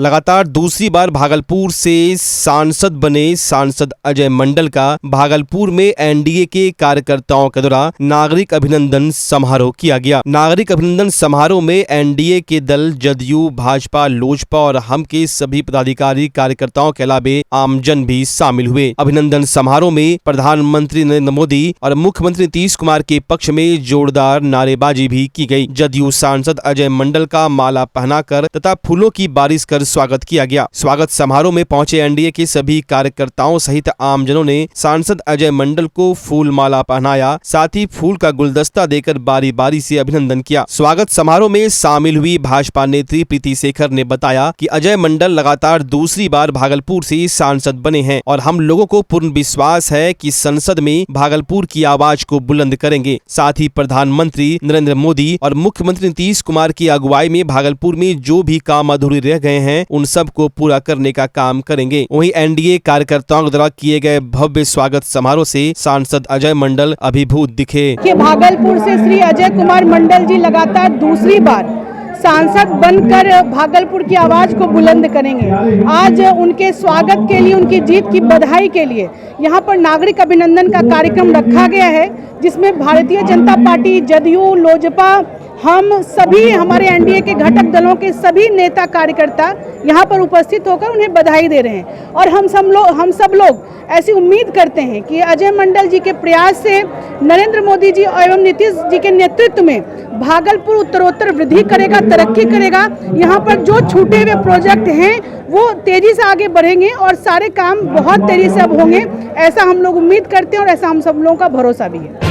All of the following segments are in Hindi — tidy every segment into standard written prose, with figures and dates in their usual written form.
लगातार दूसरी बार भागलपुर से सांसद बने सांसद अजय मंडल का भागलपुर में एनडीए के कार्यकर्ताओं के द्वारा नागरिक अभिनंदन समारोह किया गया। नागरिक अभिनंदन समारोह में एनडीए के दल जदयू, भाजपा, लोजपा और हम के सभी पदाधिकारी कार्यकर्ताओं के अलावा आमजन भी शामिल हुए। अभिनंदन समारोह में प्रधानमंत्री नरेंद्र मोदी और मुख्यमंत्री नीतीश कुमार के पक्ष में जोरदार नारेबाजी भी की गई। जदयू सांसद अजय मंडल का माला पहनाकर तथा फूलों की बारिश कर स्वागत किया गया। स्वागत समारोह में पहुंचे एनडीए के सभी कार्यकर्ताओं सहित आमजनों ने सांसद अजय मंडल को फूल माला पहनाया, साथ ही फूल का गुलदस्ता देकर बारी बारी से अभिनंदन किया। स्वागत समारोह में शामिल हुई भाजपा नेत्री प्रीति शेखर ने बताया कि अजय मंडल लगातार दूसरी बार भागलपुर से सांसद बने हैं और हम लोगों को पूर्ण विश्वास है कि संसद में भागलपुर की आवाज को बुलंद करेंगे। साथ ही प्रधानमंत्री नरेंद्र मोदी और मुख्यमंत्री नीतीश कुमार की अगुवाई में भागलपुर में जो भी काम अधूरे रह गए हैं उन सब को पूरा करने का काम करेंगे। वहीं एनडीए कार्यकर्ताओं द्वारा किए गए भव्य स्वागत समारोह से सांसद अजय मंडल अभिभूत दिखे। कि भागलपुर से श्री अजय कुमार मंडल जी लगातार दूसरी बार सांसद बनकर भागलपुर की आवाज को बुलंद करेंगे। आज उनके स्वागत के लिए, उनकी जीत की बधाई के लिए यहाँ पर नागरिक अभिनंदन का कार्यक्रम रखा गया है, जिसमें भारतीय जनता पार्टी, जदयू, लोजपा, हम सभी हमारे एनडीए के घटक दलों के सभी नेता कार्यकर्ता यहाँ पर उपस्थित होकर उन्हें बधाई दे रहे हैं। और हम सब लोग ऐसी उम्मीद करते हैं कि अजय मंडल जी के प्रयास से नरेंद्र मोदी जी एवं नीतीश जी के नेतृत्व में भागलपुर उत्तरोत्तर वृद्धि करेगा, तरक्की करेगा। यहाँ पर जो छूटे हुए प्रोजेक्ट हैं वो तेजी से आगे बढ़ेंगे और सारे काम बहुत तेजी से अब होंगे, ऐसा हम लोग उम्मीद करते हैं और ऐसा हम सब लोगों का भरोसा भी है।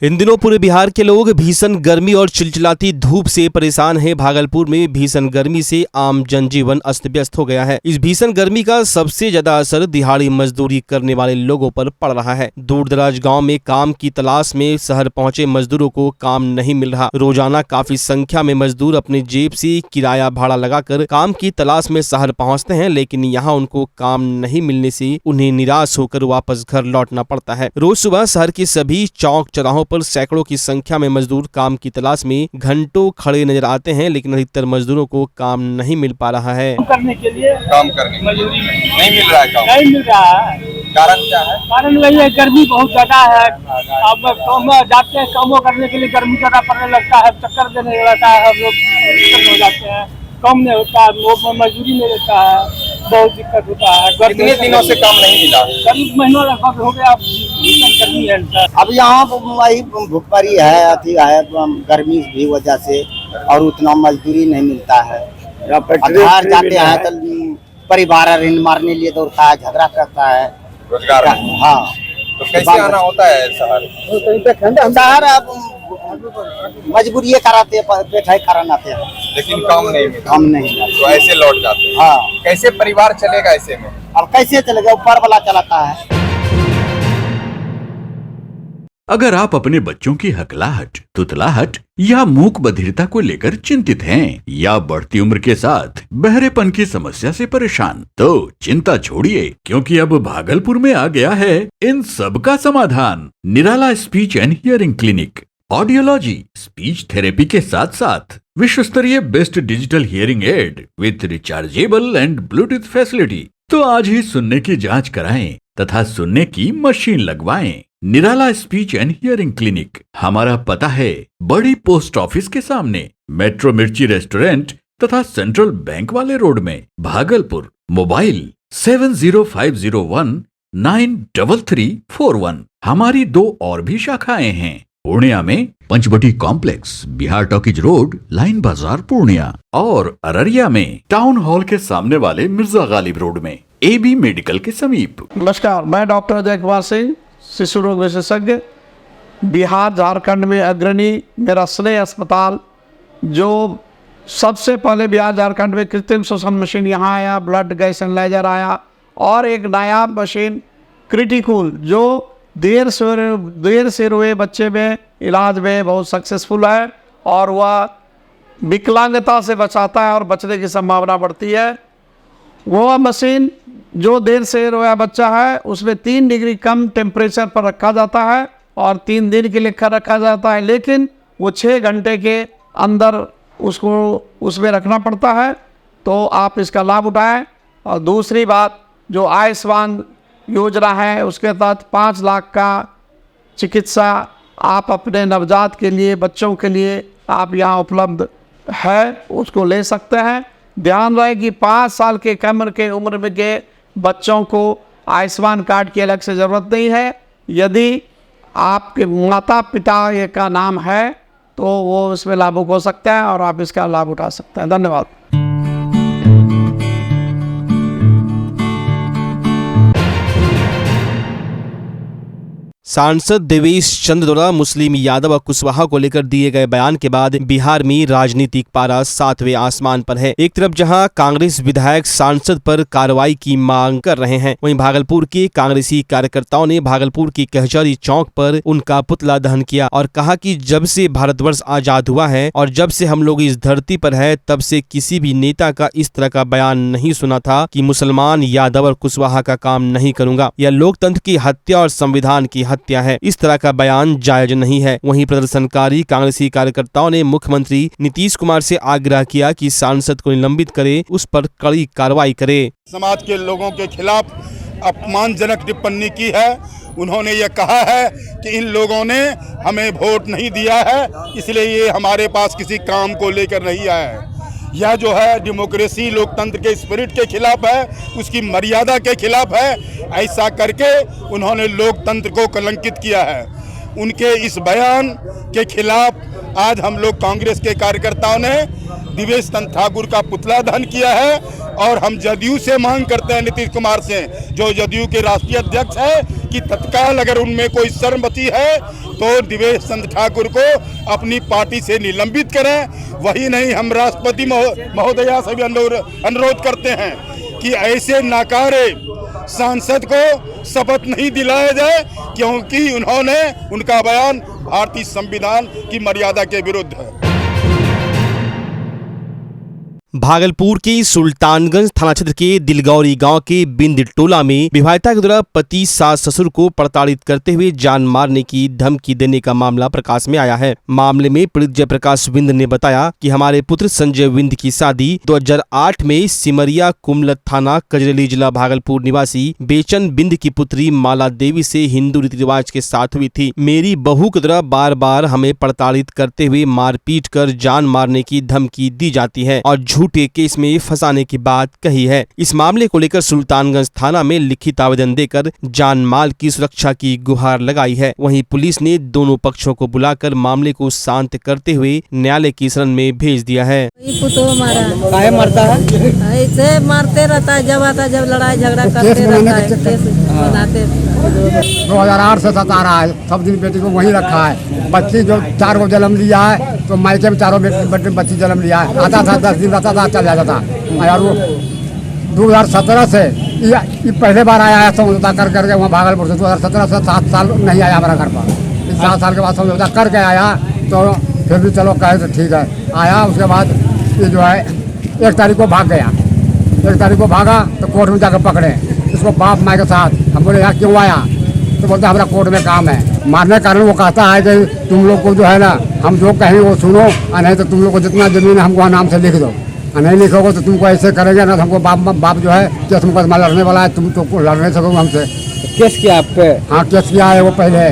इन दिनों पूरे बिहार के लोग भीषण गर्मी और चिलचिलाती धूप से परेशान हैं। भागलपुर में भीषण गर्मी से आम जनजीवन अस्त व्यस्त हो गया है। इस भीषण गर्मी का सबसे ज्यादा असर दिहाड़ी मजदूरी करने वाले लोगों पर पड़ रहा है। दूर दराज गाँव में काम की तलाश में शहर पहुंचे मजदूरों को काम नहीं मिल रहा। रोजाना काफी संख्या में मजदूर अपनी जेब से किराया भाड़ा लगाकर काम की तलाश में शहर पहुँचते हैं, लेकिन यहाँ उनको काम नहीं मिलने से उन्हें निराश होकर वापस घर लौटना पड़ता है। रोज सुबह शहर के सभी चौक चौराहों पर सैकड़ों की संख्या में मजदूर काम की तलाश में घंटों खड़े नजर आते हैं, लेकिन अधिकतर मजदूरों को काम नहीं मिल पा रहा है। करने के लिए काम करने मजदूरी नहीं मिल रहा है, काम नहीं मिल रहा है। कारण क्या है? कारण वही है, गर्मी बहुत ज्यादा है। अब काम जाते हैं, कामों करने के लिए गर्मी ज्यादा पड़ने लगता है, चक्कर देने लगता है, हम लोग हो जाते हैं, कम नहीं होता है, मजदूरी नहीं रहता है, बहुत दिक्कत होता है। कितने दिनों से काम नहीं मिला? करीब महीनों लगभग हो गया। गर्मी है अब यहाँ वही भुखमरी है, अति है, गर्मी की वजह से, और उतना मजदूरी नहीं मिलता है। बाहर जाते हैं तो परिवार ऋण मारने लिए दौड़ता है, झगड़ा करता है, रोजगार। हाँ, तो कैसे आना होता है शहर? शहर अब मजबूरी कराते हैं, बैठाई कारण आते हैं, लेकिन काम नहीं तो ऐसे लौट जाते हैं। हाँ, कैसे परिवार चलेगा ऐसे में? अब कैसे चलेगा? ऊपर वाला चलाता है। अगर आप अपने बच्चों की हकलाहट, तुतलाहट या मूक बधिरता को लेकर चिंतित हैं या बढ़ती उम्र के साथ बहरेपन की समस्या से परेशान, तो चिंता छोड़िए, क्योंकि अब भागलपुर में आ गया है इन सब का समाधान। Nirala speech and hearing clinic. Audiology, speech therapy के साथ साथ विश्व स्तरीय best digital hearing aid with rechargeable and Bluetooth facility. तो आज ही सुनने की जांच कराएं तथा सुनने की मशीन लगवाएं। निराला स्पीच एंड हियरिंग क्लिनिक। हमारा पता है बड़ी पोस्ट ऑफिस के सामने, मेट्रो मिर्ची रेस्टोरेंट तथा सेंट्रल बैंक वाले रोड में, भागलपुर। मोबाइल 7050193341। हमारी 2 और भी शाखाएं हैं। पूर्णिया में Panchvati complex, Bihar talkies road, line बाजार, पूर्णिया, और अररिया में टाउन हॉल के सामने वाले मिर्जा गालिब रोड में, AB मेडिकल के समीप। नमस्कार, मैं डॉक्टर अजय कुमार सिंह, शिशु रोग विशेषज्ञ, बिहार झारखंड में अग्रणी। मेरा स्नेह अस्पताल, जो सबसे पहले बिहार झारखंड में कृत्रिम श्वसन मशीन यहाँ आया, ब्लड गैस एनालाइजर आया, और एक नायाब मशीन क्रिटिकल, जो देर से हुए बच्चे में इलाज में बहुत सक्सेसफुल है, और वह विकलांगता से बचाता है और बचने की संभावना बढ़ती है। वो मशीन जो देर से रोया बच्चा है उसमें 3 डिग्री कम टेम्परेचर पर रखा जाता है और 3 दिन के लिए रखा जाता है, लेकिन वो 6 घंटे के अंदर उसको उसमें रखना पड़ता है, तो आप इसका लाभ उठाएं। और दूसरी बात, जो आयुष्मान योजना है उसके तहत 5 लाख का चिकित्सा आप अपने नवजात के लिए, बच्चों के लिए आप यहाँ उपलब्ध है, उसको ले सकते हैं। ध्यान रहे कि 5 साल के कम के उम्र में के बच्चों को आयुष्मान कार्ड की अलग से ज़रूरत नहीं है। यदि आपके माता पिता ये का नाम है तो वो इसमें लाभुक हो सकता है और आप इसका लाभ उठा सकते हैं। धन्यवाद। सांसद देवेश चंद्र द्वारा मुस्लिम यादव और कुशवाहा को लेकर दिए गए बयान के बाद बिहार में राजनीतिक पारा 7वें आसमान पर है। एक तरफ जहां कांग्रेस विधायक सांसद पर कार्रवाई की मांग कर रहे हैं, वहीं भागलपुर के कांग्रेसी कार्यकर्ताओं ने भागलपुर की कचहरी चौक पर उनका पुतला दहन किया और कहा कि जब से भारतवर्ष आजाद हुआ है और जब से हम लोग इस धरती पर है, तब से किसी भी नेता का इस तरह का बयान नहीं सुना था कि मुसलमान, यादव और कुशवाहा का काम नहीं करूंगा। यह लोकतंत्र की हत्या और संविधान की हत्या है। इस तरह का बयान जायज नहीं है। वहीं प्रदर्शनकारी कांग्रेसी कार्यकर्ताओं ने मुख्यमंत्री नीतीश कुमार से आग्रह किया कि सांसद को निलंबित करे, उस पर कड़ी कार्रवाई करे। समाज के लोगों के खिलाफ अपमानजनक टिप्पणी की है। उन्होंने ये कहा है कि इन लोगों ने हमें वोट नहीं दिया है, इसलिए ये हमारे पास किसी काम को लेकर नहीं आया है। यह जो है डेमोक्रेसी, लोकतंत्र के स्पिरिट के खिलाफ है, उसकी मर्यादा के खिलाफ है। ऐसा करके उन्होंने लोकतंत्र को कलंकित किया है। उनके इस बयान के खिलाफ आज हम लोग कांग्रेस के कार्यकर्ताओं ने दिवेश चंद्र ठाकुर का पुतला दहन किया है और हम जदयू से मांग करते हैं, नीतीश कुमार से, जो जदयू के राष्ट्रीय अध्यक्ष है, कि तत्काल अगर उनमें कोई शर्म बची है तो दिवेश चंद्र ठाकुर को अपनी पार्टी से निलंबित करें। वही नहीं, हम राष्ट्रपति महोदया से भी अनुरोध करते हैं कि ऐसे नाकारे सांसद को शपथ नहीं दिलाया जाए, क्योंकि उन्होंने उनका बयान भारतीय संविधान की मर्यादा के विरुद्ध है। भागलपुर के सुल्तानगंज थाना क्षेत्र के दिलगौरी गांव के बिंद टोला में विवाहिता के द्वारा पति सास ससुर को प्रताड़ित करते हुए जान मारने की धमकी देने का मामला प्रकाश में आया है। मामले में पीड़ित जयप्रकाश विंद ने बताया कि हमारे पुत्र संजय विंद की शादी 2008 में सिमरिया कुमलत थाना कजरेली जिला भागलपुर निवासी बेचन बिंद की पुत्री माला देवी से हिंदू रीति रिवाज के साथ हुई थी। मेरी बहू के द्वारा बार बार हमें प्रताड़ित करते हुए मारपीट कर जान मारने की धमकी दी जाती है और झूठे केस में फंसाने की बात कही है। इस मामले को लेकर सुल्तानगंज थाना में लिखित आवेदन देकर जान माल की सुरक्षा की गुहार लगाई है। वहीं पुलिस ने दोनों पक्षों को बुलाकर मामले को शांत करते हुए न्यायालय की शरण में भेज दिया है। काहे मरता है? ऐसे मारते रहता है, जब आता जब लड़ाई झगड़ा करते रहता है, केस बनाते। 2008 से सता रहा है, सब दिन बेटी को वहीं रखा है। बच्ची जो 4 को जन्म लिया है तो मायके में 4 बच्ची जन्म लिया है। आता था 10 दिन रहता था, चल जाता था। और वो 2017 से ये पहले बार आया है समझौता कर करके वहाँ भागलपुर से। 2017 से 7 साल नहीं आया हमारा घर पर। 7 साल के बाद समझौता करके आया तो फिर भी चलो कहे तो ठीक है। आया उसके बाद ये जो है 1 तारीख को भाग गया। 1 तारीख को भागा तो कोर्ट में जाकर पकड़े इसको बाप माँ के साथ। हम बोले यहाँ क्यों आया? तो बोलते हमारा कोर्ट में काम है। मारने कारण वो कहता है कि तुम लोग को जो है ना, हम जो कहें वो सुनो, और नहीं तो तुम लोग को जितना जमीन है हमको नाम से लिख दो, और नहीं लिखोगे तो तुमको ऐसे करेंगे ना। तो हमको बाप जो है केस तुमको लड़ने वाला है, तुम तो लड़ नहीं सकोगे हमसे। केस किया आप पे? हाँ केस किया है वो पहले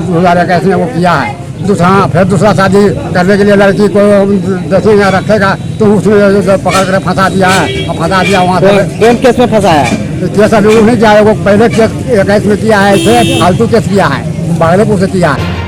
2021 में वो किया है। फिर दूसरा शादी करने के लिए लड़की को देखेगा रखेगा तो उसमें पकड़ कर फंसा दिया है और फंसा दिया वहाँ से। कौन केस में फंसाया है? केस अभी नहीं किया है, वो पहले केस 21 में किया है, ऐसे फालतू केस किया है, भागलपुर से किया है।